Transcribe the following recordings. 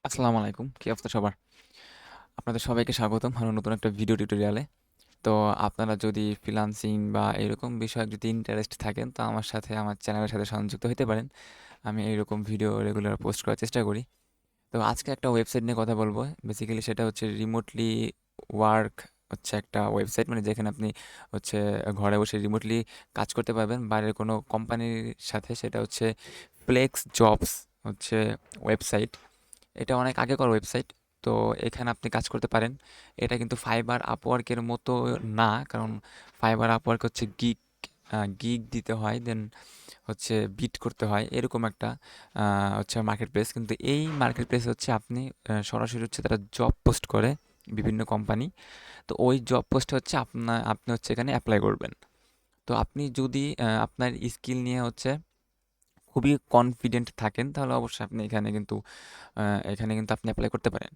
আসসালামু আলাইকুম। কি অবস্থা সবার? আপনাদের সবাইকে স্বাগতম আরো নতুন একটা ভিডিও টিউটোরিয়ালে। তো আপনারা যদি ফ্রিল্যান্সিং বা এরকম বিষয়ে যদি ইন্টারেস্ট থাকেন, তো আমার সাথে আমার চ্যানেলের সাথে সংযুক্ত হতে পারেন। আমি এইরকম ভিডিও রেগুলার পোস্ট করার চেষ্টা করি। তো আজকে একটা ওয়েবসাইট নিয়ে কথা বলবো। বেসিক্যালি সেটা হচ্ছে রিমোটলি ওয়ার্ক হচ্ছে একটা ওয়েবসাইট, মানে যেখানে আপনি হচ্ছে ঘরে বসে রিমোটলি কাজ করতে পারবেন বাইরের কোনো কোম্পানির সাথে। সেটা হচ্ছে ফ্লেক্স জবস হচ্ছে ওয়েবসাইট। এটা অনেক আগেকার ওয়েবসাইট। তো এখানে আপনি কাজ করতে পারেন। এটা কিন্তু ফাইবার আপওয়ার্কের মতো না, কারণ ফাইবার আপওয়ার্ক হচ্ছে গিগ দিতে হয়, দেন হচ্ছে বিট করতে হয়, এরকম একটা হচ্ছে মার্কেট প্লেস। কিন্তু এই মার্কেট প্লেস হচ্ছে আপনি সরাসরি হচ্ছে তারা জব পোস্ট করে বিভিন্ন কোম্পানি। তো ওই জব পোস্টে হচ্ছে আপনি হচ্ছে এখানে অ্যাপ্লাই করবেন। তো আপনি যদি আপনার স্কিল নিয়ে হচ্ছে খুবই কনফিডেন্ট থাকেন, তাহলে অবশ্যই আপনি এখানে কিন্তু আপনি অ্যাপ্লাই করতে পারেন।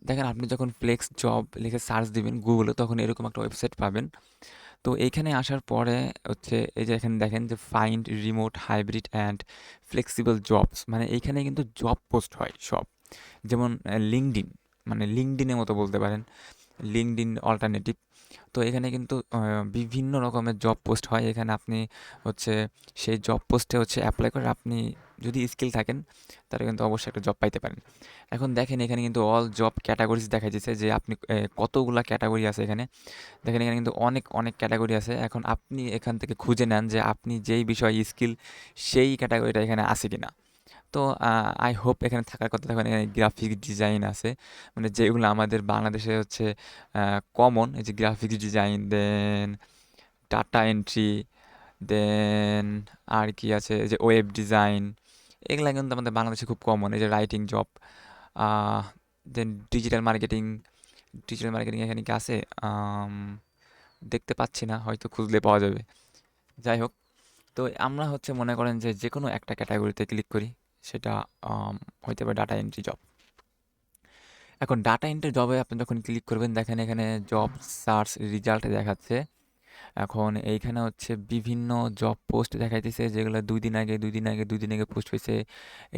দেখেন, আপনি যখন ফ্লেক্স জব লিখে সার্চ দিবেন গুগলে, তখন এরকম একটা ওয়েবসাইট পাবেন। তো এইখানে আসার পরে হচ্ছে এই যে এখানে দেখেন যে find remote hybrid and flexible jobs, মানে এইখানে কিন্তু জব পোস্ট হয় সব। যেমন লিঙ্কডিন, মানে লিঙ্কডিনের মতো বলতে পারেন, লিঙ্কডিন অল্টারনেটিভ। তো এখানে কিন্তু বিভিন্ন রকমের জব পোস্ট হয়। এখানে আপনি হচ্ছে সেই জব পোস্টে হচ্ছে অ্যাপ্লাই করে আপনি যদি স্কিল থাকেন, তাহলে কিন্তু অবশ্যই একটা জব পাইতে পারেন। এখন দেখেন, এখানে কিন্তু অল জব ক্যাটাগরিজ দেখা যাচ্ছে যে আপনি কতগুলা ক্যাটাগরি আছে এখানে। দেখেন, এখানে কিন্তু অনেক অনেক ক্যাটাগরি আছে। এখন আপনি এখান থেকে খুঁজে নেন যে আপনি যেই বিষয়ে স্কিল, সেই ক্যাটাগরিটা এখানে আছে কিনা। তো আই হোপ এখানে থাকার কথা। তখন এখানে গ্রাফিক্স ডিজাইন আছে, মানে যেগুলো আমাদের বাংলাদেশে হচ্ছে কমন, এই যে graphics design, then data entry, then আর কি আছে, এই যে ওয়েব ডিজাইন, এগুলা কিন্তু আমাদের বাংলাদেশে খুব কমন। এই যে রাইটিং জব, দেন ডিজিটাল মার্কেটিং এখানে কি আছে? আম, দেখতে পাচ্ছি না, হয়তো খুঁজলে পাওয়া যাবে। যাই হোক, তো আমরা হচ্ছে মনে করেন যে যে কোনো একটা ক্যাটাগরিতে ক্লিক করি। সেটা আম, হইতে পারে ডাটা এন্ট্রি জব। এখন ডাটা এন্ট্রি জবে আপনি যখন ক্লিক করবেন, দেখেন এখানে জব সার্চ রেজাল্ট দেখাচ্ছে। এখন এইখানে হচ্ছে বিভিন্ন জব পোস্ট দেখাইতেছে, যেগুলো 2 দিন আগে পোস্ট হয়েছে।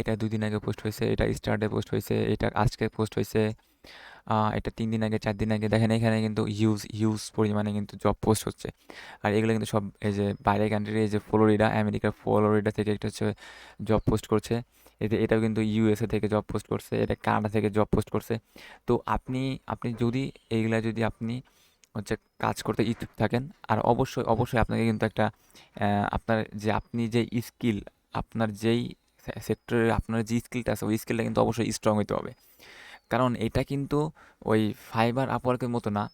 এটা 2 দিন আগে পোস্ট হয়েছে, এটা স্টারডে পোস্ট হয়েছে, এটা আজকে পোস্ট হয়েছে, এটা 3 দিন আগে, 4 দিন আগে। দেখেন এখানে কিন্তু হিউজ হিউজ পরিমাণে কিন্তু জব পোস্ট হচ্ছে। আর এগুলো কিন্তু সব এই যে বাইরের কান্ট্রি, এই যে ফ্লোরিডা, আমেরিকার ফ্লোরিডা থেকে একটা হচ্ছে জব পোস্ট করছে। এটাও কিন্তু ইউএসএ থেকে জব পোস্ট করছে, এটা কানাডা থেকে জব পোস্ট করছে। তো আপনি আপনি যদি এইগুলা যদি আপনি হচ্ছে কাজ করতে ইচ্ছুক থাকেন, আর অবশ্যই অবশ্যই আপনাকে কিন্তু একটা আপনার যে আপনি যে স্কিল, আপনার যেই সেক্টরে আপনার যে স্কিলটা আছে, ওই স্কিলটা কিন্তু অবশ্যই স্ট্রং হইতে হবে। কারণ এটা কিন্তু ওই ফাইবার আপওয়ার্কের মতো না,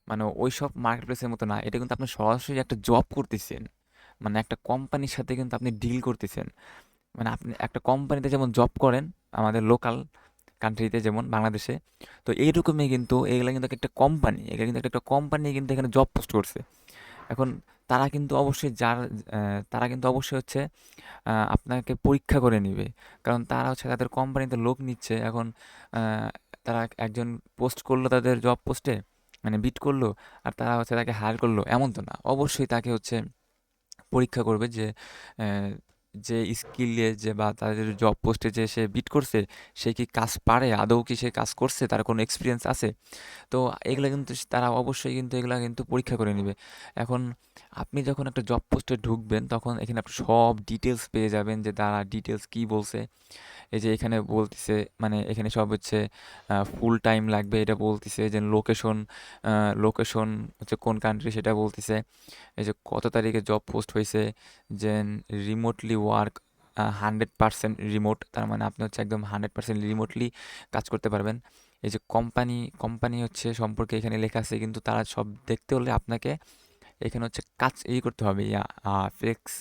মানে ওইসব মার্কেট প্লেসের মতো না। এটা কিন্তু আপনি সরাসরি একটা জব করতেছেন, মানে একটা কোম্পানির সাথে কিন্তু আপনি ডিল করতেছেন। মানে আপনি একটা কোম্পানিতে যেমন জব করেন আমাদের লোকাল কান্ট্রিতে, যেমন বাংলাদেশে, তো এইরকমই কিন্তু এগুলা কিন্তু একটা কোম্পানি, এগুলা কিন্তু একটা কোম্পানি কিন্তু এখানে জব পোস্ট করছে। এখন তারা কিন্তু অবশ্যই তারা কিন্তু অবশ্যই হচ্ছে আপনাকে পরীক্ষা করে নিবে। কারণ তারা হচ্ছে তাদের কোম্পানিতে লোক নিচ্ছে। এখন আহ, তারা একজন পোস্ট করলো তাদের জব পোস্টে, মানে বিট করলো, আর তারা হচ্ছে তাকে হায়ার করলো, এমন তো না। অবশ্যই তাকে হচ্ছে পরীক্ষা করবে যে আহ, যে স্কিলে যে বা তাদের জব পোস্টে যে সে বিট করছে, সে কি কাজ পারে, আদৌ কি সে কাজ করছে, তার কোনো এক্সপিরিয়েন্স আছে। তো এগুলা কিন্তু তারা অবশ্যই কিন্তু এগুলা কিন্তু পরীক্ষা করে নেবে। এখন আপনি যখন একটা জব পোস্টে ঢুকবেন, তখন এখানে আপনি সব ডিটেলস পেয়ে যাবেন যে তারা ডিটেলস কি বলছে। এই যে এখানে বলতেছে, মানে এখানে সব হচ্ছে ফুল টাইম লাগবে এটা বলতেছে, যে লোকেশন হচ্ছে কোন কান্ট্রি সেটা বলতেছে। এই যে কত তারিখে জব পোস্ট হয়েছে, যে রিমোটলি ওয়ার্ক 100% রিমোট, তার মানে আপনি হচ্ছে একদম 100% রিমোটলি কাজ করতে পারবেন। এই যে কোম্পানি হচ্ছে সম্পর্কে এখানে লেখা আছে, কিন্তু তারা সব দেখতে হলে আপনাকে এখানে হচ্ছে কাজ করতে হবে, ফ্লেক্স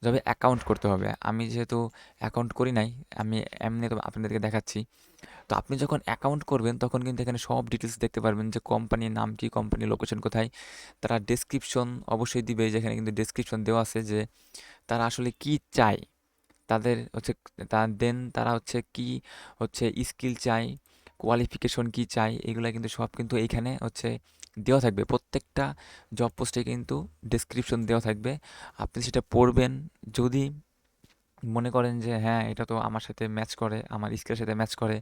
জবে অ্যাকাউন্ট করতে হবে। আমি যেহেতু অ্যাকাউন্ট করি নাই, আমি এমনি তো আপনাদেরকে দেখাচ্ছি। তো আপনি যখন অ্যাকাউন্ট করবেন, তখন কিন্তু এখানে সব ডিটেলস দেখতে পারবেন, যে কোম্পানির নাম কি, কোম্পানির লোকেশন কোথায়। তারা ডেসক্রিপশন অবশ্যই দিবে, যেখানে কিন্তু ডেসক্রিপশন দেওয়া আছে যে তারা আসলে কি চায়, তাদের হচ্ছে তারা হচ্ছে কি হচ্ছে স্কিল চাই, কোয়ালিফিকেশন কি চাই, এগুলা কিন্তু সব কিন্তু এইখানে হচ্ছে দেওয়া থাকবে। প্রত্যেকটা জব পোস্টে কিন্তু ডেসক্রিপশন দেওয়া থাকবে, আপনি সেটা পড়বেন। যদি মনে করেন যে হ্যাঁ, এটা তো আমার সাথে ম্যাচ করে, আমার স্কিলের সাথে ম্যাচ করে,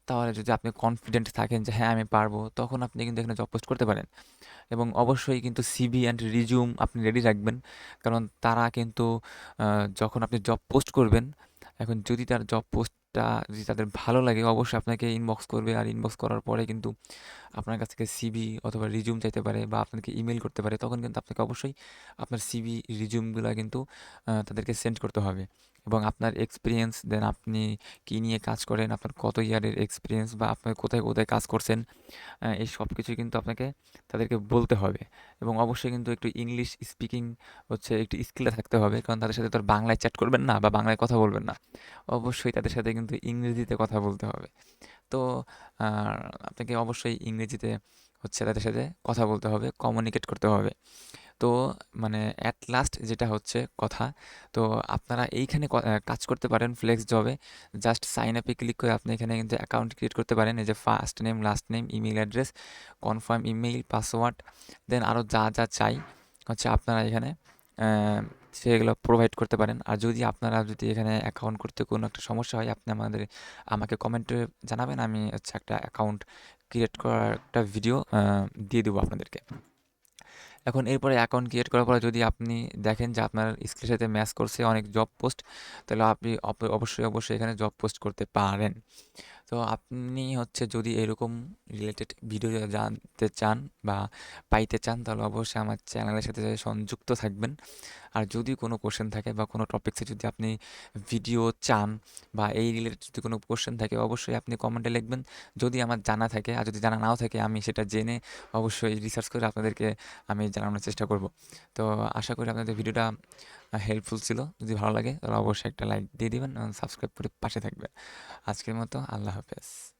তাহলে যদি আপনি কনফিডেন্ট থাকেন যে হ্যাঁ, আমি পারবো, তখন আপনি কিন্তু এখানে জব পোস্ট করতে পারেন। এবং অবশ্যই কিন্তু সিভি অ্যান্ড রিজিউম আপনি রেডি রাখবেন। কারণ তারা কিন্তু যখন আপনি জব পোস্ট করবেন, এখন যদি তার জব পোস্টটা যদি তাদের ভালো লাগে, অবশ্যই আপনাকে ইনবক্স করবে। আর ইনবক্স করার পরে কিন্তু আপনার কাছ থেকে সিভি অথবা রিজিউম চাইতে পারে বা আপনাকে ইমেল করতে পারে। তখন কিন্তু আপনাকে অবশ্যই আপনার সিভি, রিজিউমগুলা কিন্তু তাদেরকে সেন্ড করতে হবে। এবং আপনার এক্সপিরিয়েন্স, দেন আপনি কী নিয়ে কাজ করেন, আপনার কত ইয়ারের এক্সপিরিয়েন্স বা আপনি কোথায়, কোথায় কাজ করছেন, এই সব কিছুই কিন্তু আপনাকে তাদেরকে বলতে হবে। এবং অবশ্যই কিন্তু একটু ইংলিশ স্পিকিং হচ্ছে একটু স্কিলটা থাকতে হবে। কারণ তাদের সাথে তো আর বাংলায় চ্যাট করবেন না বা বাংলায় কথা বলবেন না। অবশ্যই তাদের সাথে কিন্তু ইংরেজিতে কথা বলতে হবে। তো আর আপনাকে অবশ্যই ইংরেজিতে হচ্ছে তাদের সাথে কথা বলতে হবে, কমিউনিকেট করতে হবে। তো মানে অ্যাট লাস্ট যেটা হচ্ছে কথা, তো আপনারা এইখানে কাজ করতে পারেন ফ্লেক্স জবে। জাস্ট সাইন আপে ক্লিক করে আপনি এখানে কিন্তু অ্যাকাউন্ট ক্রিয়েট করতে পারেন। এই যে first name, last name, email address, confirm email, password, then আরও যা যা চাই হচ্ছে আপনারা এখানে আহ, সেগুলো প্রোভাইড করতে পারেন। আর যদি আপনারা যদি এখানে অ্যাকাউন্ট করতে কোনো একটা সমস্যা হয়, আপনি আমাকে কমেন্টে জানাবেন। আমি হচ্ছে একটা অ্যাকাউন্ট ক্রিয়েট করার একটা ভিডিও দিয়ে দেবো আপনাদেরকে। এখন এরপরে অ্যাকাউন্ট ক্রিয়েট করার পরে যদি আপনি দেখেন যে আপনার স্কিলের সাথে ম্যাচ করছে অনেক জব পোস্ট, তাহলে আপনি অবশ্যই অবশ্যই এখানে জব পোস্ট করতে পারেন। তো আপনি হচ্ছে যদি এরকম রিলেটেড ভিডিও জানতে চান বা পাইতে চান, তাহলে অবশ্যই আমার চ্যানেলের সাথে সংযুক্ত থাকবেন। আর যদি কোনো কোশ্চেন থাকে বা কোনো টপিক্সে যদি আপনি ভিডিও চান বা এই রিলেটেড যদি কোনো কোশ্চেন থাকে, অবশ্যই আপনি কমেন্টে লিখবেন। যদি আমার জানা থাকে, আর যদি জানা নাও থাকে, আমি সেটা জেনে অবশ্যই রিসার্চ করে আপনাদেরকে আমি জানানোর চেষ্টা করব। তো আশা করি আপনাদের ভিডিওটা হেল্পফুল ছিল। যদি ভালো লাগে তাহলে অবশ্যই একটা লাইক দিয়ে দিবেন এবং সাবস্ক্রাইব করে পাশে থাকবেন। আজকের মতো আল্লাহ হাফেজ।